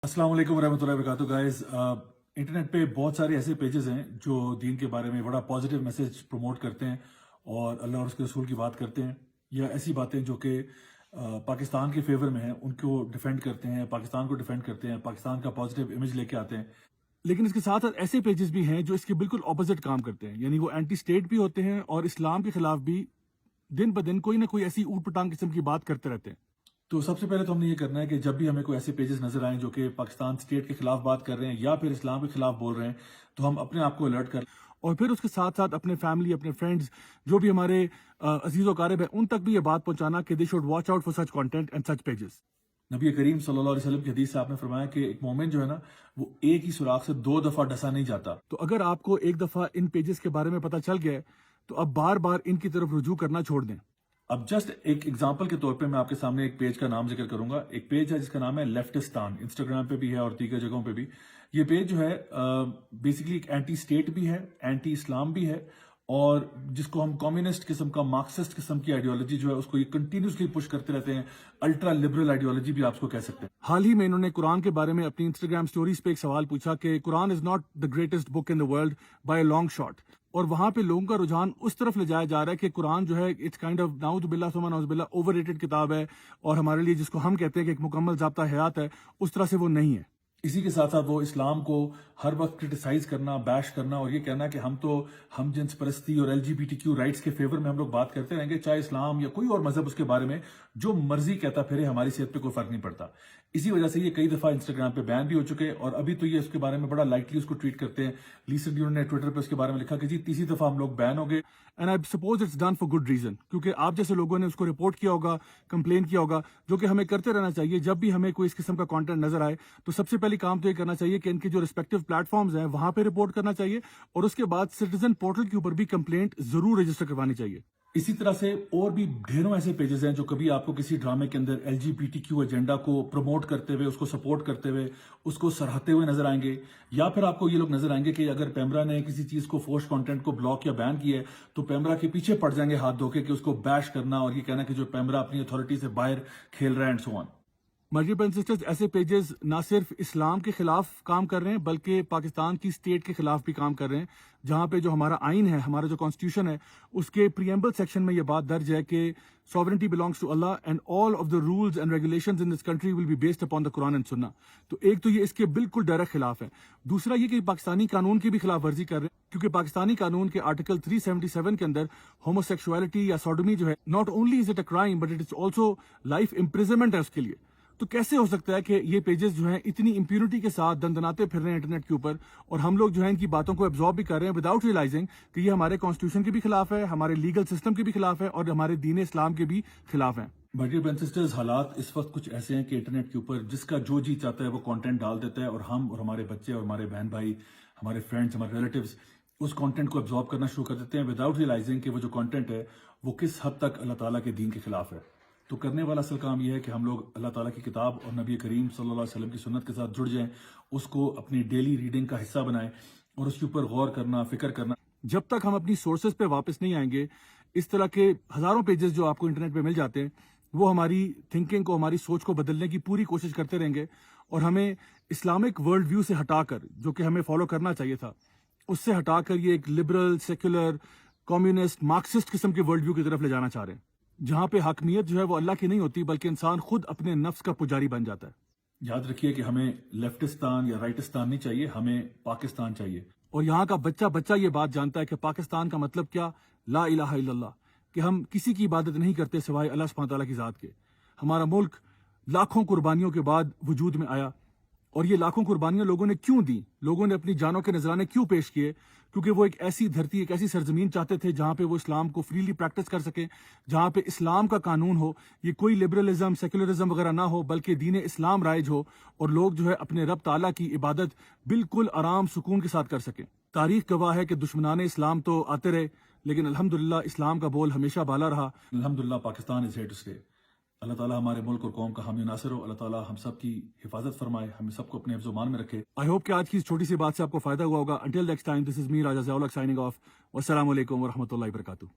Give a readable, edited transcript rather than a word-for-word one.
अस्सलाम वालेकुम रहमतुल्लाहि वबरकातुहू गाइस। इंटरनेट पे बहुत सारे ऐसे पेजेस हैं जो दीन के बारे में बड़ा पॉजिटिव मैसेज प्रमोट करते हैं और अल्लाह और उसके रसूल की बात करते हैं, या ऐसी बातें जो कि पाकिस्तान के फेवर में हैं उनको डिफेंड करते हैं, पाकिस्तान को डिफेंड करते हैं, पाकिस्तान का पॉजिटिव इमेज लेके आते हैं। लेकिन इसके साथ साथ ऐसे पेजेस भी हैं जो इसके बिल्कुल ऑपोजिट काम करते हैं, यानी वो एंटी स्टेट भी होते हैं और इस्लाम के खिलाफ भी दिन ब दिन कोई ना कोई ऐसी ऊट पटांग किस्म की बात करते रहते हैं। तो सबसे पहले तो हमने ये करना है कि जब भी हमें कोई ऐसे पेजेस नजर आए जो कि पाकिस्तान स्टेट के खिलाफ बात कर रहे हैं या फिर इस्लाम के खिलाफ बोल रहे हैं, तो हम अपने आप को अलर्ट कर, और फिर उसके साथ साथ अपने फैमिली, अपने फ्रेंड्स, जो भी हमारे अजीज व कारब है, उन तक भी ये बात पहुंचाना कि they should watch out for such content and such pages. नबी करीम सल्लल्लाहु अलैहि वसल्लम की हदीस से आपने फरमाया कि एक मोमिन जो है ना, वो एक ही सुराख से 2 दफा डसा नहीं जाता। तो अगर आपको एक दफा इन पेजेस के बारे में पता चल गया है तो अब बार बार इनकी तरफ रुजू करना छोड़ दें। अब जस्ट एक एग्जांपल के तौर पे मैं आपके सामने एक पेज का नाम जिक्र करूंगा। एक पेज है जिसका नाम है लेफ्टिस्तान, इंस्टाग्राम पे भी है और दीगर जगहों पे भी। ये पेज जो है बेसिकली एक एंटी स्टेट भी है, एंटी इस्लाम भी है, और जिसको हम कम्युनिस्ट किस्म का, मार्क्सिस्ट किस्म की आइडियोलॉजी जो है उसको ये कंटिन्यूसली पुश करते रहते हैं। अल्ट्रा लिबरल आइडियोलॉजी भी आप उसको कह सकते हैं। हाल ही में इन्होंने कुरान के बारे में अपनी इंस्टाग्राम स्टोरीज पे एक सवाल पूछा कि Quran is not the greatest book in the world by a long shot, और वहां पे लोगों का रुझान उस तरफ ले जाया जा रहा है कि कुरान जो है इट्स काइंड ऑफ नाउजुबिल्लाह सुम्मा नाउजुबिल्लाह ओवररेटेड किताब है, और हमारे लिए जिसको हम कहते हैं कि एक मुकम्मल ज़ाब्ता हयात है, उस तरह से वो नहीं है। इसी के साथ साथ वो इस्लाम को हर वक्त क्रिटिसाइज करना, बैश करना और ये कहना कि हम जिन्स परस्ती और LGBTQ राइट्स के फेवर में हम लोग बात करते रहेंगे, चाहे इस्लाम या कोई और मजहब उसके बारे में जो मर्जी कहता फिरे, हमारी सेहत पे कोई फर्क नहीं पड़ता। इसी वजह से ये कई दफा इंस्टाग्राम पे बैन भी हो चुके हैं, और अभी तो ये उसके बारे में बड़ा लाइटली उसको ट्वीट करते हैं। रिसेंटली उन्होंने ट्विटर पे उसके बारे में लिखा कि जी तीसरी दफा हम लोग बैन हो गए, and I suppose it's done for good reason, क्योंकि आप जैसे लोगों ने उसको रिपोर्ट किया होगा, कंप्लेन किया होगा, जो कि हमें करते रहना चाहिए। जब भी हमें कोई इस किस्म का कंटेंट नजर आए तो सबसे पहले काम तो ये करना चाहिए कि इनके जो रिस्पेक्टिव प्लेटफॉर्म्स हैं वहां पे रिपोर्ट करना चाहिए, और उसके बाद सिटीजन पोर्टल के ऊपर भी कंप्लेंट जरूर रजिस्टर करवानी चाहिए। इसी तरह से और भी ढेरों ऐसे पेजेस हैं जो कभी आपको किसी ड्रामे के अंदर LGBTQ एजेंडा को प्रमोट करते हुए, उसको सपोर्ट करते हुए, उसको सराहते हुए नजर आएंगे, या फिर आपको ये लोग नजर आएंगे कि अगर पेमरा ने किसी चीज को, फोर्स कंटेंट को ब्लॉक या बैन किया है, तो पेमरा के पीछे पड़ जाएंगे हाथ धोके कि उसको बैश करना और ये कहना कि जो पेमरा अपनी अथॉरिटी से बाहर खेल रहा है and so on. My dear brothers and sisters, ऐसे पेजेस ना सिर्फ इस्लाम के खिलाफ काम कर रहे हैं बल्कि पाकिस्तान की स्टेट के खिलाफ भी काम कर रहे हैं, जहां पे जो हमारा आइन है, हमारा जो कॉन्स्टिट्यूशन है, उसके प्रीएम्बल सेक्शन में यह बात दर्ज है कि sovereignty belongs to Allah and all of the rules and regulations in this country will be based upon the Quran and Sunnah. तो एक तो ये इसके बिल्कुल डायरेक्ट खिलाफ है। दूसरा ये कि पाकिस्तानी कानून की भी खिलाफ वर्जी कर रहे हैं, क्योंकि पाकिस्तानी कानून के आर्टिकल 377 के अंदर होमोसेक्सुअलिटी या सोडोमी जो है, not only is it a crime but it is also life imprisonment है उसके लिए। तो कैसे हो सकता है कि ये पेजेस जो हैं इतनी इंप्यूनिटी के साथ दंदनाते फिर रहे हैं इंटरनेट के ऊपर, और हम लोग जो है इनकी बातों को एब्जॉर्ब भी कर रहे हैं विदाउट रियलाइजिंग कि ये हमारे कॉन्स्टिट्यूशन के भी खिलाफ है, हमारे लीगल सिस्टम के भी खिलाफ है, और हमारे दीन इस्लाम के भी खिलाफ है। My dear brothers and sisters, हालात इस वक्त कुछ ऐसे हैं कि इंटरनेट के ऊपर जिसका जो जी चाहता है वो कंटेंट डाल देता है, और हम और हमारे बच्चे और हमारे बहन भाई, हमारे फ्रेंड्स, हमारे रिलेटिव्स उस कंटेंट को एब्जॉर्ब करना शुरू कर देते हैं विदाउट रियलाइजिंग कि वो जो कंटेंट है वो किस हद तक अल्लाह ताला के दीन के खिलाफ है। तो करने वाला असल काम यह है कि हम लोग अल्लाह ताला की किताब और नबी करीम सल्लल्लाहु अलैहि वसल्लम की सुन्नत के साथ जुड़ जाएं, उसको अपनी डेली रीडिंग का हिस्सा बनाएं और उसके ऊपर गौर करना, फिक्र करना। जब तक हम अपनी सोर्सेज पे वापस नहीं आएंगे, इस तरह के हजारों पेजेस जो आपको इंटरनेट पे मिल जाते हैं, वो हमारी थिंकिंग को, हमारी सोच को बदलने की पूरी कोशिश करते रहेंगे, और हमें इस्लामिक वर्ल्ड व्यू से हटाकर, जो कि हमें फॉलो करना चाहिए था, उससे हटाकर ये एक लिबरल, सेक्युलर, कम्युनिस्ट, मार्क्सिस्ट किस्म के वर्ल्ड व्यू की तरफ ले जाना चाह रहे हैं, जहां पे हकमियत जो है वो अल्लाह की नहीं होती बल्कि इंसान खुद अपने नफ्स का पुजारी बन जाता है। याद रखिए कि हमें लेफ्टिस्तान या राइटिस्तान नहीं चाहिए, हमें पाकिस्तान चाहिए। और यहाँ का बच्चा बच्चा ये बात जानता है कि पाकिस्तान का मतलब क्या, ला इलाहा इल्लल्लाह, कि हम किसी की इबादत नहीं करते सिवाय अल्लाह सुब्हानहू तआला की जात के। हमारा मुल्क लाखों कुर्बानियों के बाद वजूद में आया, और ये लाखों कुर्बानियां लोगों ने क्यों दी, लोगों ने अपनी जानों के नजराने क्यों पेश किए? क्योंकि वो एक ऐसी धरती, एक ऐसी सरजमीन चाहते थे जहां पे वो इस्लाम को फ्रीली प्रैक्टिस कर सके, जहां पे इस्लाम का कानून हो, ये कोई लिबरलिज्म, सेक्युलरिज्म वगैरह ना हो, बल्कि दीन इस्लाम राइज हो, और लोग जो है अपने रब ताला की इबादत बिल्कुल आराम सुकून के साथ कर सकें। तारीख गवाह है कि दुश्मनान इस्लाम तो आते रहे, लेकिन अल्हम्दुलिल्लाह इस्लाम का बोल हमेशा बाला रहा। अल्हम्दुलिल्लाह Pakistan is here to stay. अल्लाह ताला हमारे मुल्क और कौम का हामी नासिर हो। अल्लाह ताला हम सब की हिफाजत फरमाए, हमें सबको अपने हिफ्ज़ मान में रखे। आई होप कि आज की इस छोटी सी बात से आपको फायदा हुआ होगा। Until next time, this is me Raja Ziaul Haq signing of. वस्सलामु अलैकुम व रहमतुल्लाहि व बरकातुहू।